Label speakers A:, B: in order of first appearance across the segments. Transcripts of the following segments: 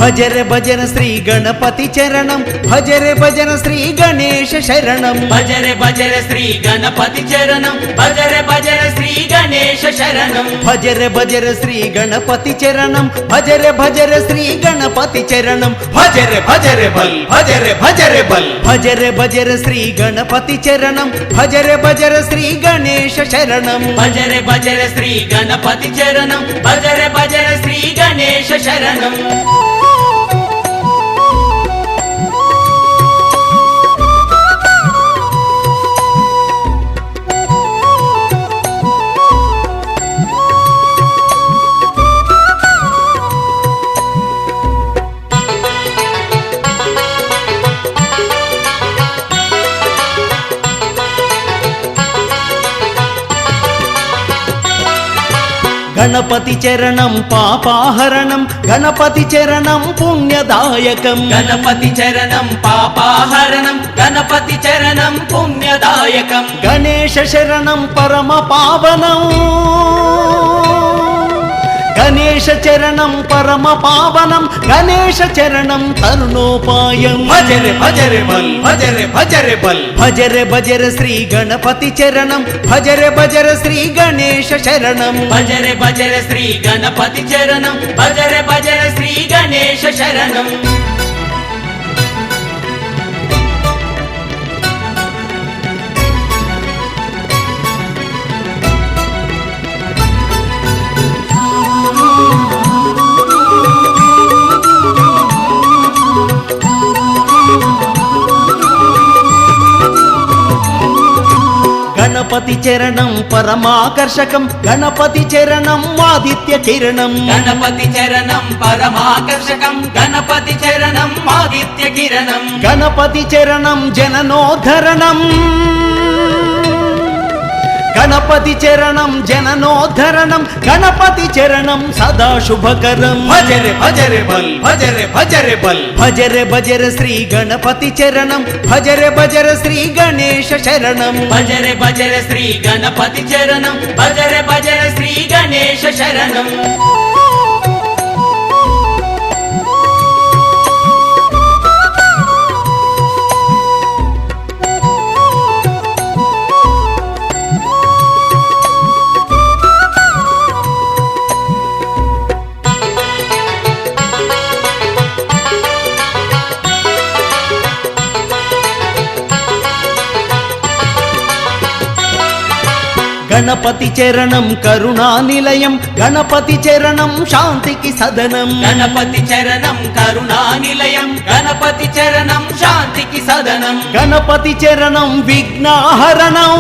A: భజరే భజన శ్రీ గణపతి చరణం భజరే భజన శ్రీ గణేశ శరణం
B: భజరే భజరే శ్రీ గణపతి చరణం భజరే భజరే శ్రీ గణేశ శరణం
A: భజరే భజరే శ్రీ గణపతి చరణం భజరే భజరే శ్రీ గణపతి చరణం
B: భజరే భజరే బల్ భజరే భజరే బల్
A: భజరే భజరే శ్రీ గణపతి చరణం భజరే భజరే శ్రీ గణేశ శరణం
B: భజరే భజరే శ్రీ గణపతి చరణం భజరే భజరే శ్రీ గణేశ శరణం
A: గణపతి చరణం పాపాహరణం గణపతి చరణం పుణ్యదాయకం
B: గణపతి చరణం పాపాహరణం గణపతి చరణం పుణ్యదాయకం
A: గణేశ శరణం పరమ పావనం గణేశ చరణం పరమ పావనం గణేశ చరణం తరుణోపాయం
B: భజరే భజరే బల్ భజరే భజరే బల్
A: భజరే భజరే శ్రీ గణపతి చరణం భజరే భజరే శ్రీ గణేశ శరణం
B: భజరే భజరే శ్రీ గణపతి చరణం భజరే భజరే శ్రీ గణేశ శరణం
A: గణపతి చరణం పరమాకర్షకం గణపతి చరణం ఆదిత్య కిరణం
B: గణపతి చరణం పరమాకర్షకం గణపతి చరణం ఆదిత్య కిరణం
A: గణపతి చరణం జననోద్ధరణం గణపతి చరణం జననోద్ధరణం గణపతి చరణం సదా శుభకరం
B: భజరే భజరే బల్ భజరే భజరే బల్
A: భజరే భజరే శ్రీ గణపతి చరణం భజరే భజరే శ్రీ గణేశ శరణం
B: భజరే భజరే శ్రీ గణపతి చరణం భజరే భజరే శ్రీ గణేశ శరణం
A: గణపతి చరణం కరుణా నిలయం గణపతి చరణం శాంతికి సదనం
B: గణపతి చరణం కరుణా నిలయం గణపతి చరణం శాంతికి సదనం
A: గణపతి చరణం విఘ్నహరణం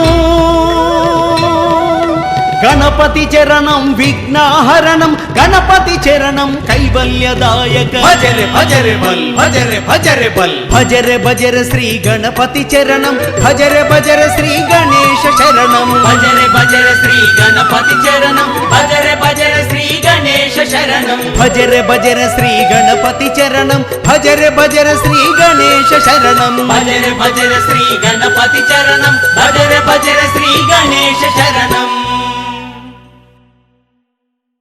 A: గణపతి చరణం విఘ్నహరణం గణపతి చరణం కైవల్యదాయక
B: భజరే భజరే బల్ భజరే భజరే బల్
A: భజరే భజరే శ్రీ గణపతి చరణం భజరే భజరే శ్రీ గణేశ శరణం
B: భజరే భజరే శ్రీ గణపతి చరణం భజరే భజరే శ్రీ గణేశ శరణం
A: భజరే భజరే శ్రీ గణపతి చరణం భజరే భజరే శ్రీ గణేశ శరణం
B: భజరే భజరే శ్రీ గణపతి చరణం భజరే భజరే శ్రీ గణేశ శరణం